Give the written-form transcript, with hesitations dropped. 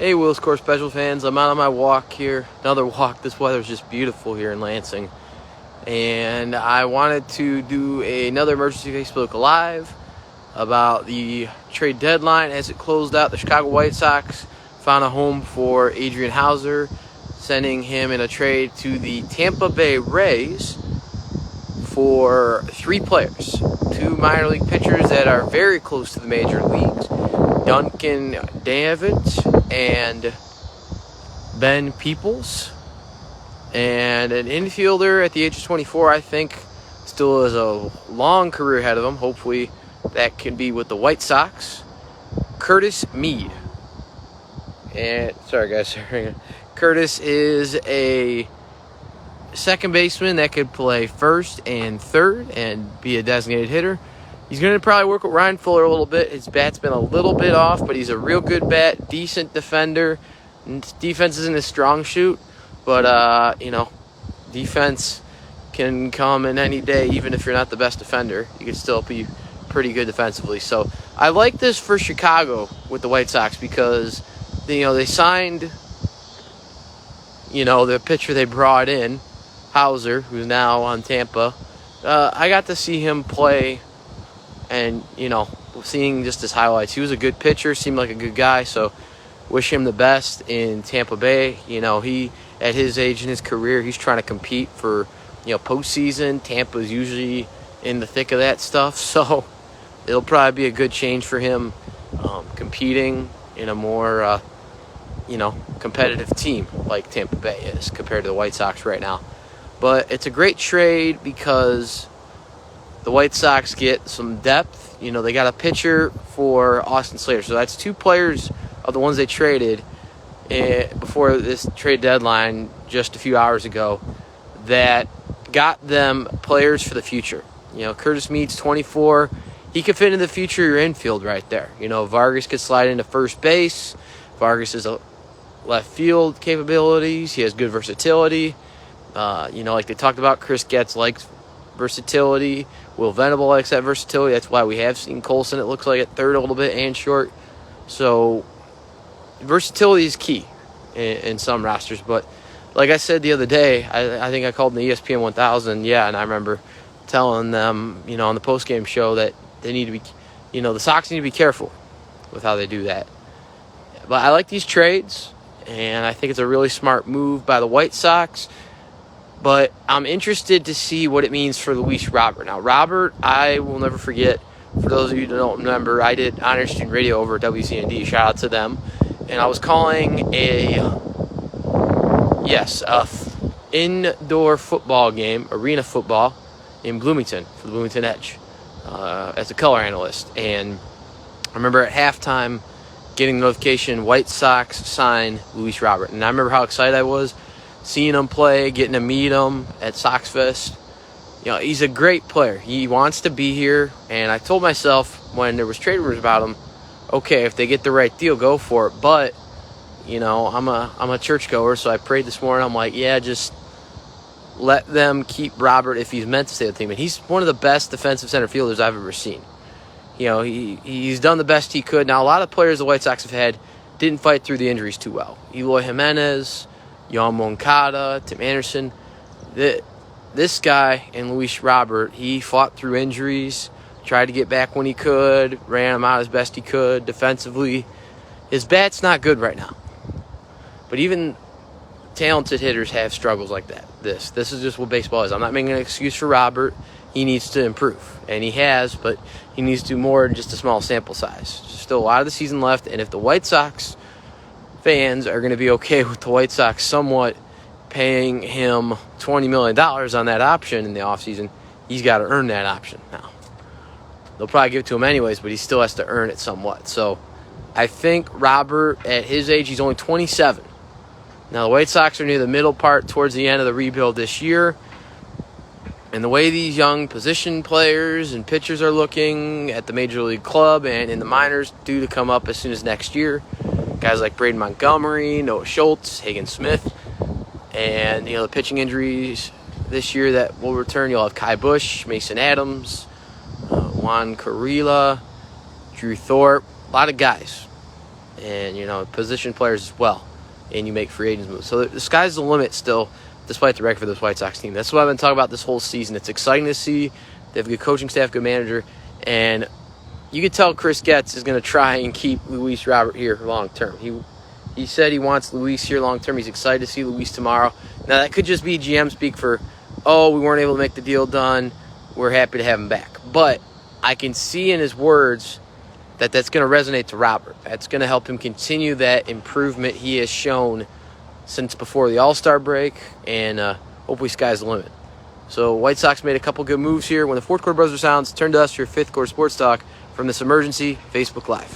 Hey, Will's Court Special fans. I'm out on my walk here. Another walk. This weather's just beautiful here in Lansing. And I wanted to do another emergency Facebook Live about the trade deadline as it closed out. The Chicago White Sox found a home for Adrian Hauser, sending him in a trade to the Tampa Bay Rays for 3 players. 2 minor league pitchers that are very close to the major leagues. Duncan David and Ben Peoples, and an infielder at the age of 24, I think, still has a long career ahead of him. Hopefully that can be with the White Sox. Curtis Mead. And sorry guys, Curtis is a second baseman that could play first and third and be a designated hitter. He's going to probably work with Ryan Fuller a little bit. His bat's been a little bit off, but he's a real good bat, decent defender. Defense isn't his strong suit, but, defense can come in any day, even if you're not the best defender. You can still be pretty good defensively. So I like this for Chicago with the White Sox because, they signed, the pitcher they brought in, Hauser, who's now on Tampa. I got to see him play. And, seeing just his highlights, he was a good pitcher, seemed like a good guy, so wish him the best in Tampa Bay. He, at his age in his career, he's trying to compete for, postseason. Tampa's usually in the thick of that stuff, so it'll probably be a good change for him competing in a more, competitive team like Tampa Bay is compared to the White Sox right now. But it's a great trade because the White Sox get some depth. They got a pitcher for Austin Slater. So that's 2 players of the ones they traded before this trade deadline just a few hours ago that got them players for the future. Curtis Mead's 24. He could fit in the future of your infield right there. Vargas could slide into first base. Vargas is a left field capabilities. He has good versatility. Like they talked about, Chris Getz likes versatility. Will Venable likes that versatility. That's why we have seen Colson, it looks like, at third a little bit and short. So versatility is key in some rosters. But like I said the other day, I think I called in the ESPN 1000. Yeah, and I remember telling them, on the postgame show that they need to be, the Sox need to be careful with how they do that. But I like these trades, and I think it's a really smart move by the White Sox. But I'm interested to see what it means for Luis Robert. Now, Robert, I will never forget. For those of you that don't remember, I did Honor Student Radio over at WCND. Shout out to them. And I was calling indoor football game, arena football, in Bloomington for the Bloomington Edge as a color analyst. And I remember at halftime getting the notification, White Sox sign Luis Robert. And I remember how excited I was. Seeing him play, getting to meet him at Sox Fest. He's a great player. He wants to be here. And I told myself when there was trade rumors about him, okay, if they get the right deal, go for it. But, I'm a churchgoer, so I prayed this morning. I'm like, yeah, just let them keep Robert if he's meant to stay with the team. And he's one of the best defensive center fielders I've ever seen. He's done the best he could. Now, a lot of players the White Sox have had didn't fight through the injuries too well. Eloy Jimenez, Yohan Moncada, Tim Anderson. This guy and Luis Robert, he fought through injuries, tried to get back when he could, ran him out as best he could defensively. His bat's not good right now. But even talented hitters have struggles like that. This is just what baseball is. I'm not making an excuse for Robert. He needs to improve. And he has, but he needs to do more than just a small sample size. There's still a lot of the season left. And if the White Sox fans are going to be okay with the White Sox somewhat paying him $20 million on that option in the offseason, he's got to earn that option now. They'll probably give it to him anyways, but he still has to earn it somewhat. So I think Robert, at his age, he's only 27. Now, the White Sox are near the middle part towards the end of the rebuild this year. And the way these young position players and pitchers are looking at the Major League Club and in the minors due to come up as soon as next year, guys like Braden Montgomery, Noah Schultz, Hagen Smith, and, the pitching injuries this year that will return. You'll have Kai Bush, Mason Adams, Juan Carrilla, Drew Thorpe, a lot of guys. and position players as well, and you make free agents moves. So the sky's the limit still, despite the record for this White Sox team. That's what I've been talking about this whole season. It's exciting to see. They have a good coaching staff, good manager, and you can tell Chris Getz is going to try and keep Luis Robert here long term. He said he wants Luis here long term. He's excited to see Luis tomorrow. Now that could just be GM speak for, we weren't able to make the deal done. We're happy to have him back. But I can see in his words that that's going to resonate to Robert. That's going to help him continue that improvement he has shown since before the All-Star break, and hopefully sky's the limit. So White Sox made a couple good moves here. When the fourth quarter buzzer sounds, turn to us for your fifth quarter sports talk from this emergency Facebook Live.